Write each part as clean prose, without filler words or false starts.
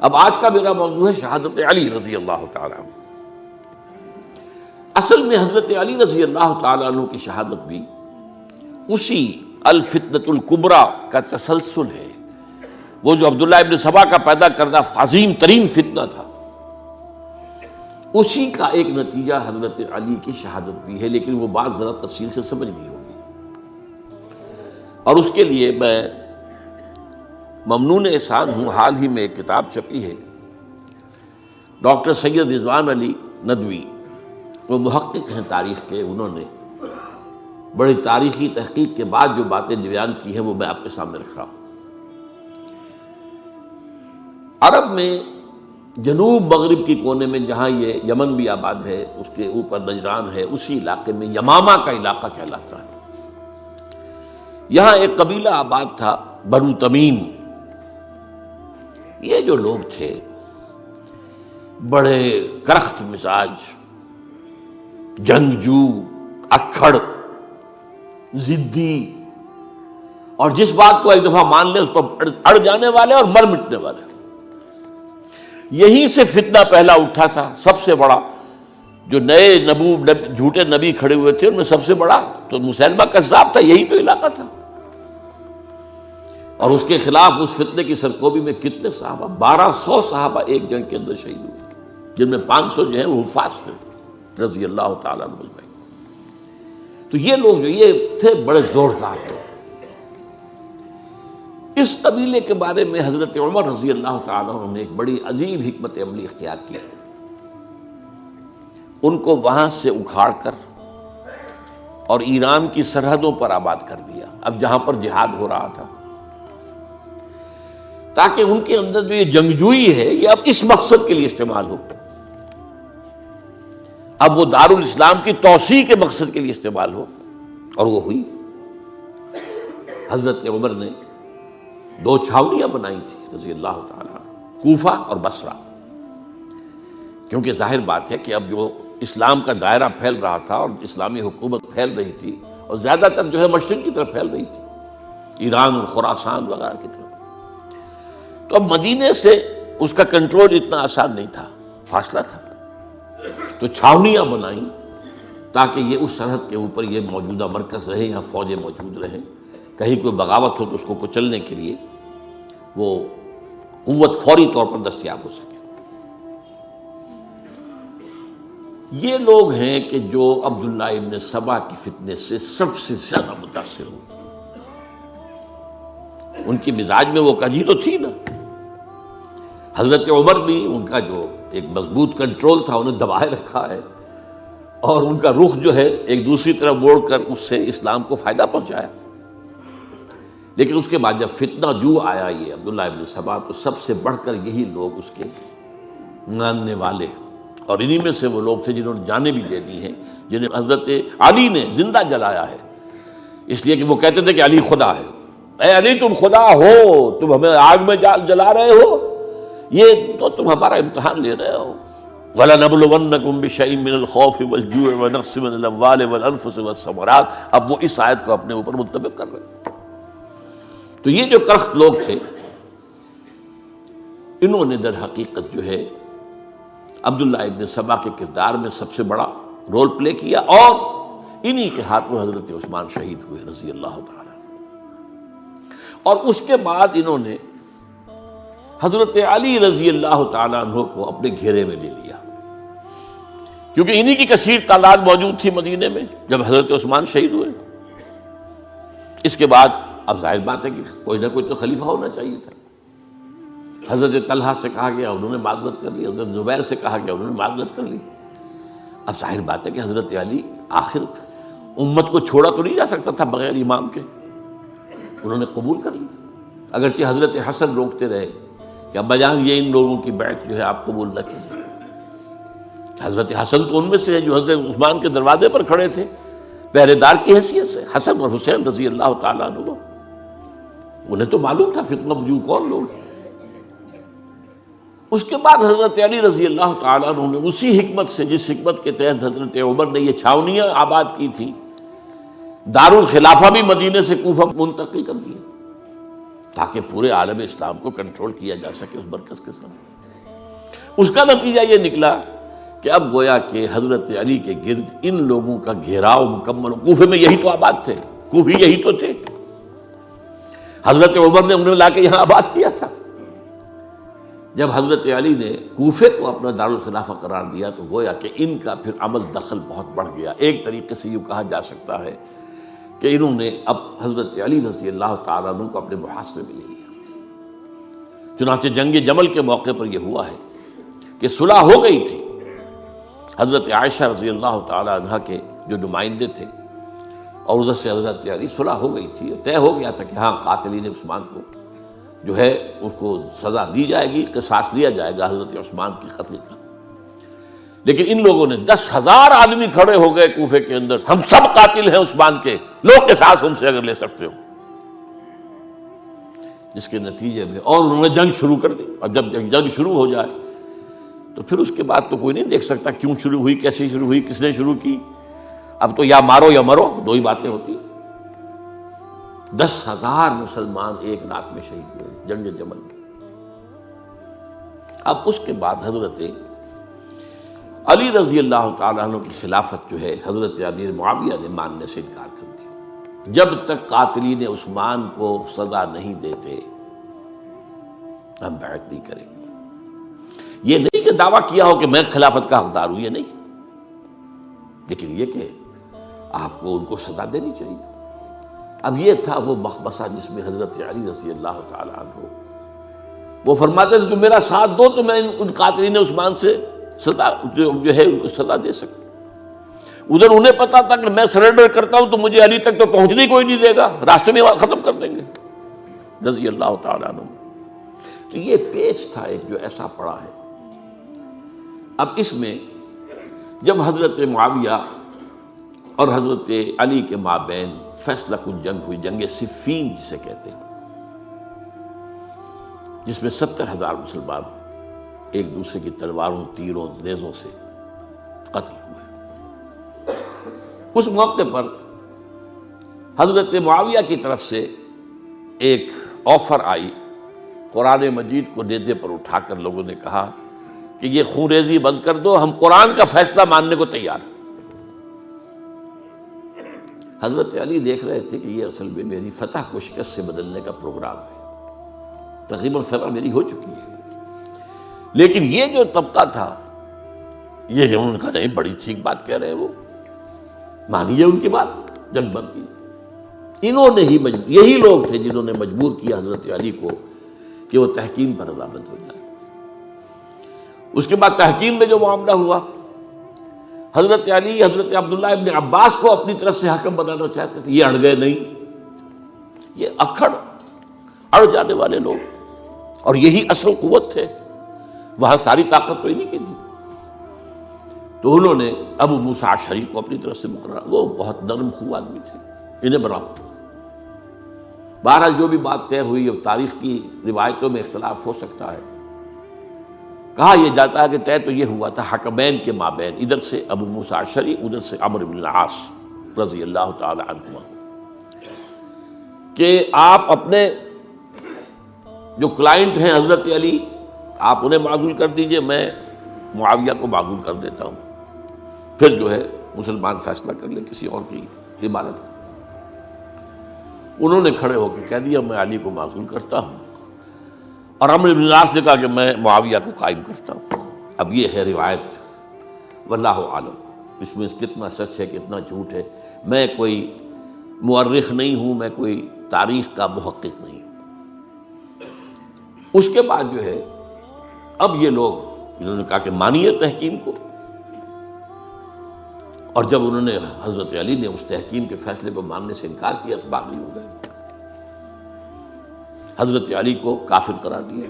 اب آج کا میرا موضوع ہے شہادت علی رضی اللہ تعالیٰ عنہ۔ اصل میں حضرت علی رضی اللہ تعالیٰ عنہ کی شہادت بھی اسی الفتنۃ الکبریٰ کا تسلسل ہے۔ وہ جو عبداللہ ابن سبا کا پیدا کردہ عظیم ترین فتنہ تھا، اسی کا ایک نتیجہ حضرت علی کی شہادت بھی ہے، لیکن وہ بات ذرا تفصیل سے سمجھنی ہوگی۔ اور اس کے لیے میں ممنون احسان ہوں، حال ہی میں ایک کتاب چھپی ہے، ڈاکٹر سید رضوان علی ندوی، وہ محقق ہیں تاریخ کے، انہوں نے بڑی تاریخی تحقیق کے بعد جو باتیں بیان کی ہیں وہ میں آپ کے سامنے رکھ رہا ہوں۔ عرب میں جنوب مغرب کی کونے میں جہاں یہ یمن بھی آباد ہے، اس کے اوپر نجران ہے، اسی علاقے میں یمامہ کا علاقہ کہلاتا ہے۔ یہاں ایک قبیلہ آباد تھا، بنو تمیم۔ یہ جو لوگ تھے بڑے کرخت مزاج، جنگجو، اکھڑ، ضدی، اور جس بات کو ایک دفعہ مان لے اس پر اڑ جانے والے اور مر مٹنے والے۔ یہیں سے فتنہ پہلا اٹھا تھا۔ سب سے بڑا جو نئے جھوٹے نبی کھڑے ہوئے تھے ان میں سب سے بڑا تو مسیلمہ کذاب تھا، یہی تو علاقہ تھا۔ اور اس کے خلاف اس فتنے کی سرکوبی میں کتنے صحابہ، 1200 صحابہ ایک جنگ کے اندر شہید ہوئے، جن میں 500 جو ہیں وہ حفاظ تھے رضی اللہ تعالیٰ عنہ اجمعین۔ تو یہ لوگ جو یہ تھے بڑے زوردار تھے۔ اس قبیلے کے بارے میں حضرت عمر رضی اللہ تعالیٰ عنہ نے ایک بڑی عجیب حکمت عملی اختیار کی۔ ان کو وہاں سے اکھاڑ کر اور ایران کی سرحدوں پر آباد کر دیا، اب جہاں پر جہاد ہو رہا تھا، تاکہ ان کے اندر جو یہ جنگجوئی ہے یہ اب اس مقصد کے لیے استعمال ہو، اب وہ دارالاسلام کی توسیع کے مقصد کے لیے استعمال ہو، اور وہ ہوئی۔ حضرت عمر نے 2 چھاونیاں بنائی تھی رضی اللہ تعالیٰ، کوفہ اور بصرہ، کیونکہ ظاہر بات ہے کہ اب جو اسلام کا دائرہ پھیل رہا تھا اور اسلامی حکومت پھیل رہی تھی، اور زیادہ تر جو ہے مشرق کی طرف پھیل رہی تھی، ایران اور خراسان وغیرہ کی طرف، تو اب مدینے سے اس کا کنٹرول اتنا آسان نہیں تھا، فاصلہ تھا، تو چھاونیاں بنائیں تاکہ یہ اس سرحد کے اوپر یہ موجودہ مرکز رہے، یہاں فوجیں موجود رہیں، کہیں کوئی بغاوت ہو تو اس کو کچلنے کے لیے وہ قوت فوری طور پر دستیاب ہو سکے۔ یہ لوگ ہیں کہ جو عبداللہ ابن سبا کی فتنے سے سب سے زیادہ متاثر ہوئے۔ ان کی مزاج میں وہ کجی تو تھی نا۔ حضرت عمر بھی ان کا جو ایک مضبوط کنٹرول تھا انہیں دبائے رکھا ہے، اور ان کا رخ جو ہے ایک دوسری طرف موڑ کر اس سے اسلام کو فائدہ پہنچایا۔ لیکن اس کے بعد جب فتنہ جو آیا یہ عبداللہ ابن سبا، تو سب سے بڑھ کر یہی لوگ اس کے ماننے والے، اور انہی میں سے وہ لوگ تھے جنہوں نے جانیں بھی دے دی ہیں، جنہیں حضرت علی نے زندہ جلایا ہے، اس لیے کہ وہ کہتے تھے کہ علی خدا ہے۔ اے علی تم خدا ہو، تم ہمیں آگ میں جلا رہے ہو، یہ تو تم ہمارا امتحان لے رہے ہو۔ وَلَنَبْلُوَنَّكُمْ بِشَيْءٍ مِّنَ الْخَوْفِ وَالْجُوعِ وَنَقْصٍ مِّنَ الْأَمْوَالِ وَالْأَنفُسِ وَالثَّمَرَاتِ، اب وہ اس آیت کو اپنے اوپر منطبق کر رہے ہیں۔ تو یہ جو کرخت لوگ تھے، انہوں نے در حقیقت جو ہے عبداللہ ابن سبا کے کردار میں سب سے بڑا رول پلے کیا، اور انہی کے ہاتھوں حضرت عثمان شہید ہوئے رضی اللہ تعالیٰ۔ اور اس کے بعد انہوں نے حضرت علی رضی اللہ تعالیٰ عنہ کو اپنے گھیرے میں لے لیا، کیونکہ انہی کی کثیر تعداد موجود تھی مدینے میں جب حضرت عثمان شہید ہوئے۔ اس کے بعد اب ظاہر بات ہے کہ کوئی نہ کوئی تو خلیفہ ہونا چاہیے تھا۔ حضرت طلحہ سے کہا گیا، انہوں نے معذرت کر لی، حضرت زبیر سے کہا گیا، انہوں نے معذرت کر لی۔ اب ظاہر بات ہے کہ حضرت علی آخر امت کو چھوڑا تو نہیں جا سکتا تھا بغیر امام کے، انہوں نے قبول کر لی، اگرچہ حضرت حسن روکتے رہے کہ ابا جان یہ ان لوگوں کی بیعت جو ہے آپ قبول نہ کیجیے۔ حضرت حسن تو ان میں سے ہیں جو حضرت عثمان کے دروازے پر کھڑے تھے پہرے دار کی حیثیت سے، حسن اور حسین رضی اللہ تعالیٰ عنہ، انہیں تو معلوم تھا فتنہ جو کون لوگ ہیں۔ اس کے بعد حضرت علی رضی اللہ تعالیٰ عنہ نے اسی حکمت سے، جس حکمت کے تحت حضرت عمر نے یہ چھاونیاں آباد کی تھی، دارالخلافہ بھی مدینے سے کوفہ منتقل کر دیا، تاکہ پورے عالم اسلام کو کنٹرول کیا جا سکے اس مرکز کے ساتھ۔ اس کا نتیجہ یہ نکلا کہ اب گویا کہ حضرت علی کے گرد ان لوگوں کا گھیراؤ مکمل، کوفے میں یہی تو آباد تھے، کوفی یہی تو تھے، حضرت عمر نے انہیں لا کے یہاں آباد کیا تھا۔ جب حضرت علی نے کوفے کو اپنا دارالخلافہ قرار دیا تو گویا کہ ان کا پھر عمل دخل بہت بڑھ گیا۔ ایک طریقے سے یوں کہا جا سکتا ہے کہ انہوں نے اب حضرت علی رضی اللہ تعالیٰ عنہ کو اپنے محاصرے میں لے لیا۔ چنانچہ جنگ جمل کے موقع پر یہ ہوا ہے کہ صلح ہو گئی تھی، حضرت عائشہ رضی اللہ تعالیٰ عنہ کے جو نمائندے تھے اور ادھر سے حضرت علی، صلح ہو گئی تھی، طے ہو گیا تھا کہ ہاں قاتلین عثمان کو جو ہے اس کو سزا دی جائے گی، قصاص لیا جائے گا حضرت عثمان کی قتل کا۔ لیکن ان لوگوں نے 10,000 آدمی کھڑے ہو گئے کوفے کے اندر، ہم سب قاتل ہیں عثمان کے، لوگ قصاص ہم سے اگر لے سکتے ہو، جس کے نتیجے میں اور انہوں نے جنگ شروع کر دی۔ اور جب جنگ شروع ہو جائے تو پھر اس کے بعد تو کوئی نہیں دیکھ سکتا کیوں شروع ہوئی، کیسے شروع ہوئی، کس نے شروع کی۔ اب تو یا مارو یا مرو، دو ہی باتیں ہوتی۔ 10,000 مسلمان ایک رات میں شہید ہوئے جنگ جمل میں۔ اب اس کے بعد حضرت علی رضی اللہ تعالیٰ عنہ کی خلافت جو ہے حضرت امیر معاویہ نے ماننے سے انکار کر دیا۔ جب تک قاتلین عثمان کو سزا نہیں دیتے ہم بیعت نہیں کریں گے۔ یہ نہیں کہ دعویٰ کیا ہو کہ میں خلافت کا حقدار ہوں، یہ نہیں، لیکن یہ کہ آپ کو ان کو سزا دینی چاہیے۔ اب یہ تھا وہ مخمصہ جس میں حضرت علی رضی اللہ تعالیٰ عنہ وہ فرماتے تھے تو میرا ساتھ دو تو میں ان قاتلین عثمان سے سزا جو ہے ان کو سزا دے سکوں۔ ادھر انہیں پتا تھا کہ میں سرنڈر کرتا ہوں تو مجھے علی تک تو پہنچنے کوئی نہیں دے گا، راستے میں ختم کر دیں گے رضی اللہ تعالیٰ عنہ۔ تو یہ پیچ تھا ایک جو ایسا پڑا ہے۔ اب اس میں جب حضرت معاویہ اور حضرت علی کے مابین فیصلہ کن جنگ ہوئی، جنگ صفین جسے کہتے ہیں، جس میں 70,000 مسلمان ایک دوسرے کی تلواروں، تیروں، نیزوں سے قتل ہوئے۔ اس موقع پر حضرت معاویہ کی طرف سے ایک آفر آئی، قرآن مجید کو نیزے پر اٹھا کر لوگوں نے کہا کہ یہ خون ریزی بند کر دو، ہم قرآن کا فیصلہ ماننے کو تیار ہیں۔ حضرت علی دیکھ رہے تھے کہ یہ اصل میں میری فتح کو شکست سے بدلنے کا پروگرام ہے، تقریباً فتح میری ہو چکی ہے، لیکن یہ جو طبقہ تھا یہ انہوں نے کہا نہیں بڑی ٹھیک بات کہہ رہے ہیں، وہ مانیے ان کی بات، جنگ بند کی۔ انہوں نے ہی یہی لوگ تھے جنہوں نے مجبور کیا حضرت علی کو کہ وہ تحکیم پر رضامند ہو جائے۔ اس کے بعد تحکیم میں جو معاملہ ہوا، حضرت علی حضرت عبداللہ ابن عباس کو اپنی طرف سے حاکم بنانا چاہتے تھے، یہ اڑ گئے نہیں۔ یہ اڑ جانے والے لوگ، اور یہی اصل قوت تھے، وہاں ساری طاقت تو انہیں کی تھی۔ تو انہوں نے ابو موسیٰ اشعری کو اپنی طرف سے مقرر، وہ بہت نرم خو آدمی تھے، انہیں بناؤ۔ بہرحال جو بھی بات طے ہوئی، اب تاریخ کی روایتوں میں اختلاف ہو سکتا ہے، کہا یہ جاتا ہے کہ طے تو یہ ہوا تھا حکمین کے مابین، ادھر سے ابو موسیٰ اشعری، ادھر سے عمرو بن العاص رضی اللہ تعالی عنہما، کہ آپ اپنے جو کلائنٹ ہیں حضرت علی آپ انہیں معزول کر دیجئے، میں معاویہ کو معزول کر دیتا ہوں، پھر جو ہے مسلمان فیصلہ کر لیں کسی اور کی عبادت۔ انہوں نے کھڑے ہو کے کہہ دیا میں علی کو معزول کرتا ہوں، اور عمرو بن العاص نے کہا کہ میں معاویہ کو قائم کرتا ہوں۔ اب یہ ہے روایت، واللہ عالم اس میں کتنا سچ ہے کتنا جھوٹ ہے، میں کوئی مورخ نہیں ہوں، میں کوئی تاریخ کا محقق نہیں ہوں۔ اس کے بعد جو ہے اب یہ لوگ انہوں نے کہا کہ مانیے تحکیم کو، اور جب انہوں نے حضرت علی نے اس تحکیم کے فیصلے کو ماننے سے انکار کیا تو باغی ہو گئے، حضرت علی کو کافر قرار دیا،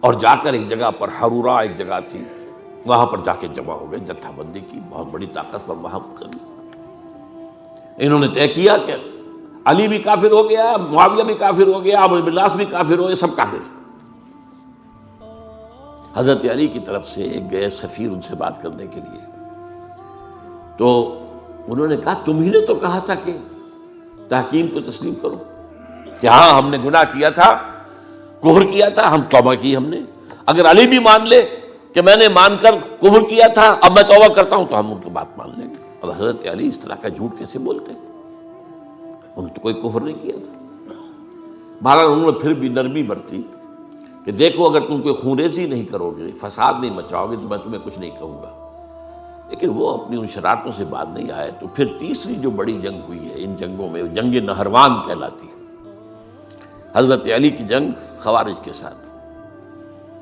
اور جا کر ایک جگہ پر حرورہ ایک جگہ تھی وہاں پر جا کے جمع ہو گئے، جتھا بندی کی، بہت بڑی طاقت پر وہاں کر انہوں نے طے کیا کہ علی بھی کافر ہو گیا، معاویہ بھی کافر ہو گیا، عمرو بن العاص بھی کافر ہو گئے، سب کافر ہیں۔ حضرت علی کی طرف سے ایک گئے سفیر ان سے بات کرنے کے لیے، تو انہوں نے کہا تم ہی نے تو کہا تھا کہ تحکیم کو تسلیم کرو، کہ ہاں ہم نے گناہ کیا تھا، کفر کیا تھا، ہم توبہ کی ہم نے. اگر علی بھی مان لے کہ میں نے مان کر کفر کیا تھا، اب میں توبہ کرتا ہوں، تو ہم ان کی بات مان لیں گے. اب حضرت علی اس طرح کا جھوٹ کیسے بولتے؟ انہوں نے تو کوئی کفر نہیں کیا تھا. بہرحال انہوں نے پھر بھی نرمی برتی کہ دیکھو اگر تم کوئی خونریزی نہیں کرو گے، فساد نہیں مچاؤ گے، تو میں تمہیں کچھ نہیں کہوں گا. لیکن وہ اپنی ان شرارتوں سے بعد نہیں آئے. تو پھر تیسری جو بڑی جنگ ہوئی ہے ان جنگوں میں، جنگ نہروان کہلاتی ہے، حضرت علی کی جنگ خوارج کے ساتھ،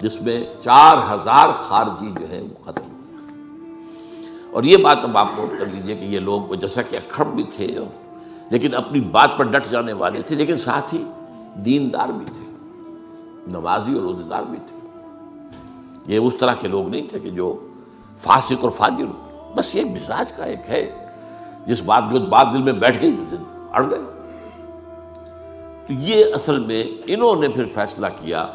جس میں 4000 خارجی جو ہیں وہ قتل ہوئے. اور یہ بات اب آپ نوٹ کر لیجئے کہ یہ لوگ جیسا کہ اکھڑ بھی تھے لیکن اپنی بات پر ڈٹ جانے والے تھے، لیکن ساتھ ہی دیندار بھی تھے، نمازی اور روزہ دار بھی تھے. یہ اس طرح کے لوگ نہیں تھے کہ جو فاسق اور فاجر ہو. بس یہ مزاج کا ایک ہے، جس بات دل میں بیٹھ گئی اڑ گئے. تو یہ اصل میں انہوں نے پھر فیصلہ کیا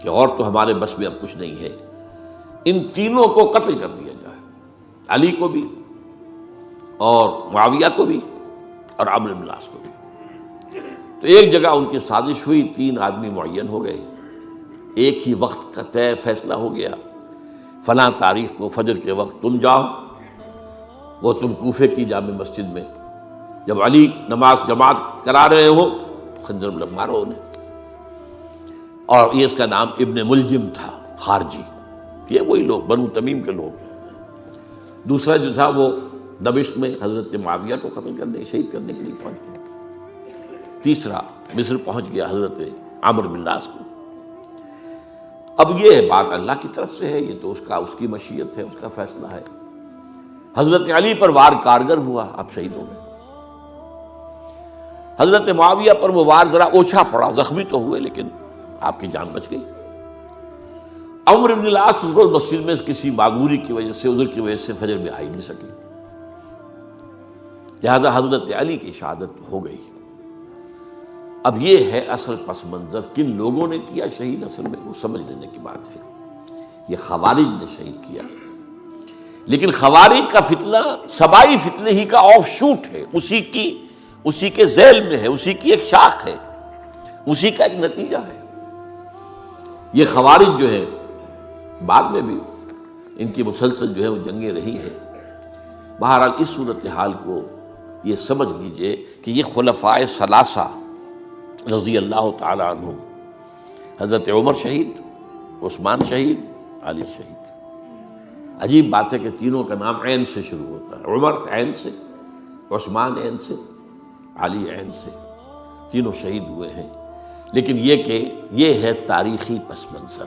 کہ اور تو ہمارے بس میں اب کچھ نہیں ہے، ان تینوں کو قتل کر دیا جائے، علی کو بھی اور معاویہ کو بھی اور عمرو بن العاص کو بھی. تو ایک جگہ ان کی سازش ہوئی، 3 آدمی معین ہو گئے، ایک ہی وقت کا طے فیصلہ ہو گیا، فلاں تاریخ کو فجر کے وقت تم جاؤ، وہ تم کوفے کی جامع مسجد میں، جب علی نماز جماعت کرا رہے ہو خنجر مارو انہیں. اور یہ اس کا نام ابن ملجم تھا، خارجی. یہ وہی لوگ بنو تمیم کے لوگ. دوسرا جو تھا وہ دمشق میں حضرت معاویہ کو قتل کرنے، شہید کرنے کے لیے پہنچ گیا. تیسرا مصر پہنچ گیا حضرت عمرو بن العاص کو. اب یہ بات اللہ کی طرف سے ہے، یہ تو اس کی مشیت ہے، اس کا فیصلہ ہے. حضرت علی پر وار کارگر ہوا، اب شہید ہو گئے. حضرت معاویہ پر وہ وار ذرا اوچھا پڑا، زخمی تو ہوئے لیکن آپ کی جان بچ گئی. عمرو بن العاص اس روز مسجد میں کسی معذوری کی وجہ سے، عذر کی وجہ سے فجر میں آئی نہیں سکی، لہذا حضرت علی کی شہادت ہو گئی. اب یہ ہے اصل پس منظر، کن لوگوں نے کیا شہید، اصل میں وہ سمجھ لینے کی بات ہے. یہ خوارج نے شہید کیا، لیکن خوارج کا فتنہ سبائی فتنے ہی کا آف شوٹ ہے، اسی کے ذیل میں ہے، اسی کی ایک شاخ ہے، اسی کا ایک نتیجہ ہے. یہ خوارج جو ہے بعد میں بھی ان کی مسلسل جو ہے وہ جنگیں رہی ہیں. بہرحال اس صورتحال کو یہ سمجھ لیجئے کہ یہ خلفائے ثلاثہ رضی اللہ تعالی عنہ، حضرت عمر شہید، عثمان شہید، علی شہید. عجیب بات ہے کہ تینوں کا نام عین سے شروع ہوتا ہے، عمر عین سے، عثمان عین سے، علی عین سے. تینوں شہید ہوئے ہیں. لیکن یہ کہ یہ ہے تاریخی پس منظر.